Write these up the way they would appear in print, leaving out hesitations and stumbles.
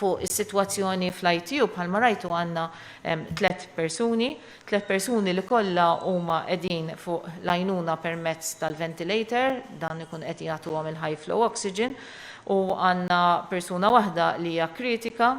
fuq is-sitwazzjoni fl-ITU bħalma rajtu għandna 3 persuni li kollha huma qegħdin fuq l-għajnuna permezz tal-ventilator, dan ikun qed jagħtuhom il-high flow oxygen, u għandna persuna waħda li hija kritika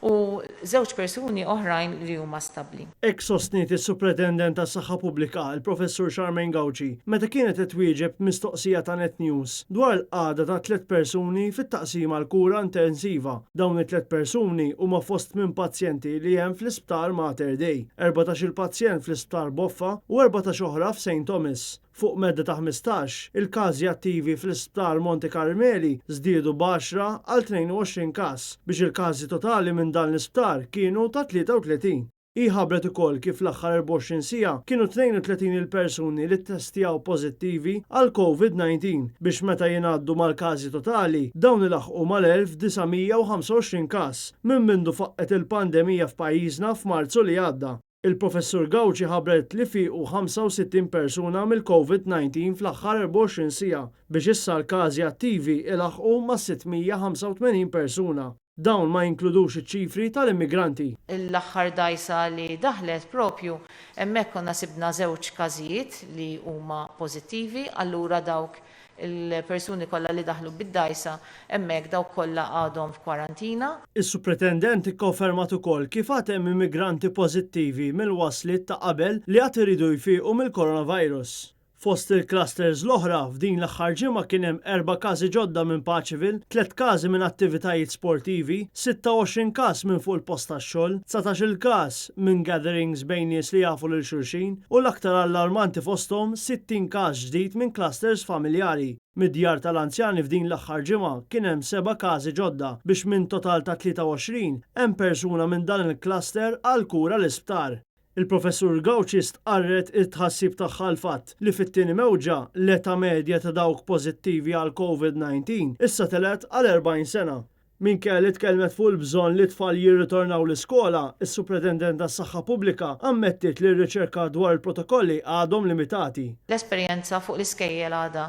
u 2 persuni oħrajn li huma stabbli. Hekk sostniet is-Supretendent tas-Saħħa Pubblika, il-Professur Charmaine Gawci, meta kienet qed twieġeb mistoqsija ta' Net News dwar il-qagħda ta' 3 persuni fit-taqsima l-kura intensiva. Dawn it-3 persuni huma fost minn pazjenti li hemm fl-Isptar Mater Dei, 14 pazjent fl-Isptar Boffa u 14 oħra f'St. Thomas. Fuq medda ta' 15, il-każi attivi fl-Isptar Monte Carmeli żdiedu b'10 għal 22 każ biex il-każi totali minn dan l-isptar kienu ta' 33. Ħabbret ukoll kif l-aħħar 24 siegħa kienu 32 il-persuni li ttestjaw pożittivi għal COVID-19 biex meta jingħaddu mal-każi totali dawn ilaħqu mal-1925 każ minn mindu faqqet il-pandemija f'pajjiżna f'Marzu li għadda. Il-Professur Gawci ħabbret li fiequ 65 persuna mill-COVID-19 fl-aħħar 24 siegħa biex issa l-każi attivi ilaħqu ma' 685 persuna. Dawn ma jinkludux iċ-ċifri tal-immigranti. L-aħħar dajsa li daħlet propju hemmhekk konna sibna 2 każijiet li huma pożittivi, allura dawk il-persuni kollha li daħlu bid-dajsa hemmhekk dawk kollha għadhom f'kwarantina. Is-Supretendent ikkonfermat ukoll kif għad hemm immigranti pożittivi mill-waslit ta' qabel li qatt iridu jfiequ mill-coronavirus. Fost il-clusters l-oħra f'din l-aħħar ġimgħa kien hemm 4 każi ġodda minn Paċivil, 3 każi minn attivitajiet sportivi, 26 każ minn fuq il-post tax-xogħol, 19 każ minn gatherings bejn nies li jafu lil xulxin u l-aktar allarmanti fosthom 60 każ ġdid minn clusters familjari. Mid-djar tal-anzjani f'din l-aħħar ġimgħa kien hemm 7 każi ġodda biex minn total ta' 23 hemm persuna minn dan il-cluster għal kura l-isptar. Il-Professur Gawci stqarret it-tħassib tagħha l-fatt li fit-tieni mewġa l-età medja ta' dawk pożittivi għal COVID-19 issa telet għal 40 sena. Minkejja li tkellmet fuq il-bżonn li tfal jirritornaw l-iskola, is-Supretendent tas-Saħħa Pubblika ammettiet li r-riċerka dwar il-protokolli għadhom limitati. L-esperjenza fuq l-iskejjel għadha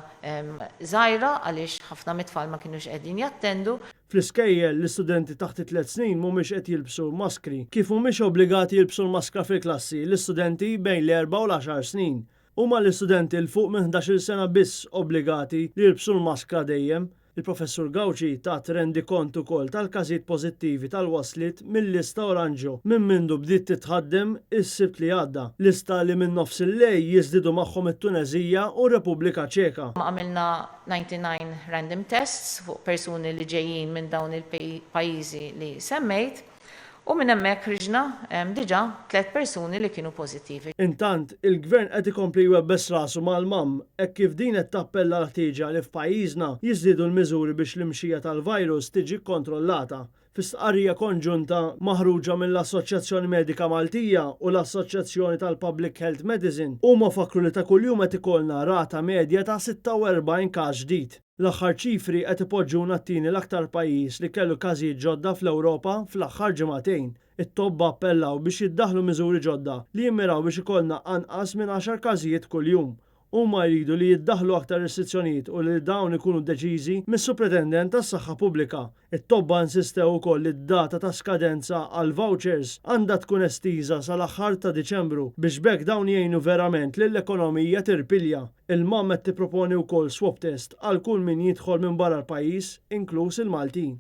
żgħira għaliex ħafna mit-tfal ma kinux qegħdin jattendu. Fl-iskejjel l-istudenti taħt 3 snin mhumiex qed jilbsu maskri. Kif mhumiex obbligati jilbsu l-maskra fil-klassi l-istudenti bejn l-4 u l-10 snin. Huma l-istudenti l fuq minn 11 sena biss obbligati li jilbsu l-maskra dejjem. Il-Professur Gawci tat rendi kont ukoll tal-każijiet pożittivi tal-waslit mill-lista oranġo minn mindu bdiet titħaddem is-sibt li għadda. Lista li minn nofs il-lej jiżdiedu magħhom it-Tunezija u r-Repubblika Ċeka. Għamilna 99 random tests fuq persuni li ġejjin minn dawn il-pajjiżi li semmejt. U minn hemmhekk ħriġna diġà 3 persuni li kienu pożittivi. Intant, il-Gvern qed ikompli jwebbes rasu mal-mam hekk kif din qed tappella l-ħtieġa li f'pajjiżna jiżdiedu l-miżuri biex l-imxija tal-virus tiġi kontrollata. Fis-stqarrija konġunta maħruġa mill-Assoċjazzjoni Medika Maltija u l-Assoċjazzjoni tal-Public Health Medicine huma fakru li ta' kuljum qed ikollna rata medja ta' 46 każ ġdid. L-aħħar ċifri qed ipoġġuna t-tieni l-aktar pajjiż li kellu każijiet ġodda fl-Ewropa fl-aħħar ġimagħtejn. It-tobba appellaw biex jiddaħħlu miżuri ġodda li jimmiraw biex ikollna anqas minn 10 każijiet kuljum. Huma jridu li jiddaħħlu aktar restrizzjonijiet u li dawn ikunu deċiżi mis-Supretendent tas-Saħħa Pubblika. It-tobba insistew ukoll li d-data ta' skadenza għal vouchers għandha tkun estiża sal-aħħar ta' Diċembru biex bekk dawn jgħinu verament lill-ekonomija tirpilja. Il-mam qed tipproponi wkoll swab test għal kull min jidħol minn barra l-pajjiż, inkluż il-Maltin.